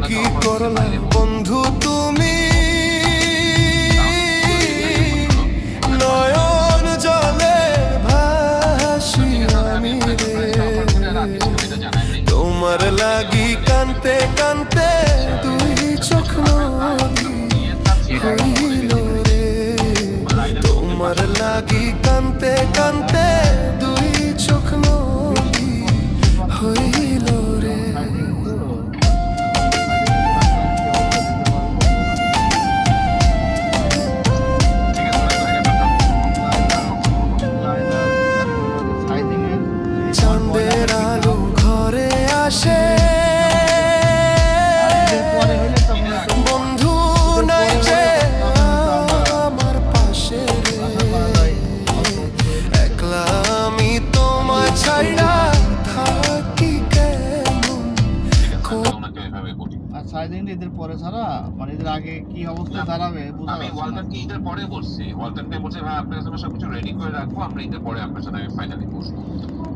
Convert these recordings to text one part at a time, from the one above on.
কি করলা বন্ধু তুমি, নয়ন জলে ভাসি আমি রে, তোমার লাগি কানতে কানতে দুই চোখ নদী হইল রে, তোমার লাগি কানতে কানতে দুই চোখ নদী হইল রে। চাঁদের আলো ঘরে আসে, বন্ধু নাই যে আমার পাশে, একলা আমি তোমায় ছাইড়া থাকি কেমন। আর সাইজিং ঈদের পরে ছাড়া মানে ঈদের আগে কি অবস্থা দাঁড়াবে বুঝা আমি যাচ্ছে না। ওয়ালটনকে ঈদের পরে বলছি, ওয়ালটনকে বলছে ভাই আপনার কাছে আমার সবকিছু রেডি করে রাখবো, আমরা ঈদের পরে আপনার সাথে আমি ফাইনালি বসবো।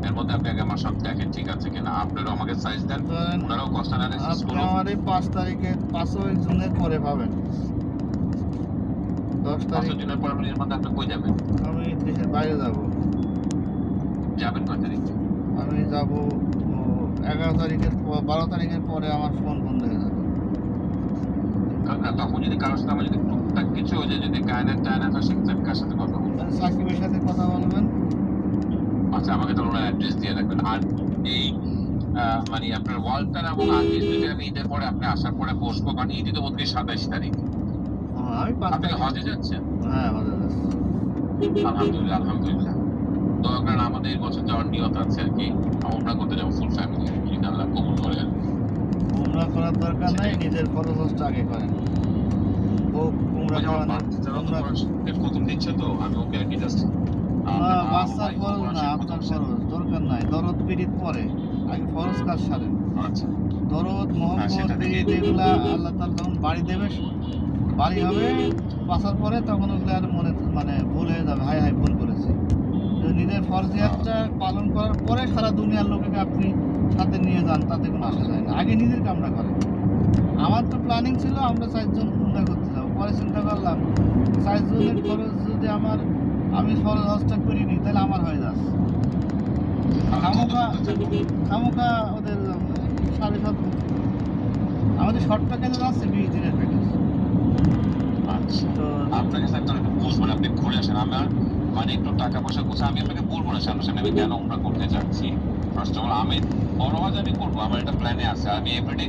এর মধ্যে আপনি আগে আমার সব দেখেন ঠিক আছে কিনা, আপনারও আমাকে সাইজ দেন, ধরেন ওনারাও কষ্ট অ্যানালাইসিস আপনি করুন। আমার এই 5 তারিখে 5 জুনের পরে পাবেন। 10 তারিখ 5 দিনের পর এর মধ্যে আপনি কই যাবেন? আমি দেশের বাইরে যাব। যাবেন কয় তারিখে? আমি যাব 11 তারিখের 12 তারিখের পরে আমার ফোন বন্ধ হয়ে যাবে। কারণ না, তখন যদি কারোর সাথে আমার যদি টুকটাক কিছু হয়ে যায়, যদি গায়নের টায়না তো সেক্ষেত্রে আমি কার সাথে কথা বলবো? সাকিবের সাথে কথা বলবেন। আচ্ছা, আমাকে তাহলে ওনার অ্যাড্রেস দিয়ে রাখবেন। আর এই মানে আপনার ওয়ালটন এবং আর্টিস্ট যদি আমি ঈদের পরে আপনি আসার পরে বসবো, কারণ ঈদই তো বোধহয় 27 তারিখ। আমি 5 আপনি তারিখ হজে যাচ্ছেন? হ্যাঁ হজে যাচ্ছি। আলহামদুলিল্লাহ আলহামদুলিল্লাহ। তো কারণ আমাদের এই বছর যাওয়ার নিয়ত আছে আর কি, আমরা করতে যাবো ফুল ফ্যামিলি, যদি আল্লাহ কবুল করে। উমরা করার দরকার নাই, নিজের ফরজ হজটা আগে করেন। ও উমরা করা না, উমরা প্রথম দিচ্ছে তো আমি ওকে আর কি জাস্ট বাচ্চার ফরজ না, আপনার ফরজ দরকার নাই। দরদ পীড়িত পরে আগে ফরজ কাজ সারেন। আচ্ছা দরদ মোহাম্মদ সেটা দেখে- পীড়িত এগুলা আল্লাহ তাআলা যখন বাড়ি দেবে, বাড়ি হবে বাঁচার পরে তখন ওগুলো আর মনে মানে ভুল হয়ে যাবে, হাই হাই ভুল করেছি। তো নিজের ফরজিয়াতটা পালন করার পরে সারা দুনিয়ার লোককে আপনি সাথে নিয়ে যান, তাতে কোনো আসা যায় না। আগে নিজের কামটা করেন। আমার তো প্ল্যানিং ছিল আমরা 4 জন উমরা করতে যাবো, পরে চিন্তা করলাম 4 জনের খরচ যদি আমি ফরজ হজটা করিনি তাহলে আমার হয়ে যাচ্ছে। খামোখা ওদের 7.5 আমাদের শর্ট প্যাকেজে যাচ্ছে 20 দিনের প্যাকেজ। আচ্ছা, তো আপনাকে স্যার তো একটু বুঝবো না, আপনি ঘুরে আসেন। আমার মানে একটু টাকা পয়সা কোথা, আমি আপনাকে বলবো না সামনে আমি কেন আমরা করতে যাচ্ছি। ফার্স্ট অফ অল আমি বড় হজ আমি করবো, আমার একটা প্ল্যানে আছে, আমি এভরিডে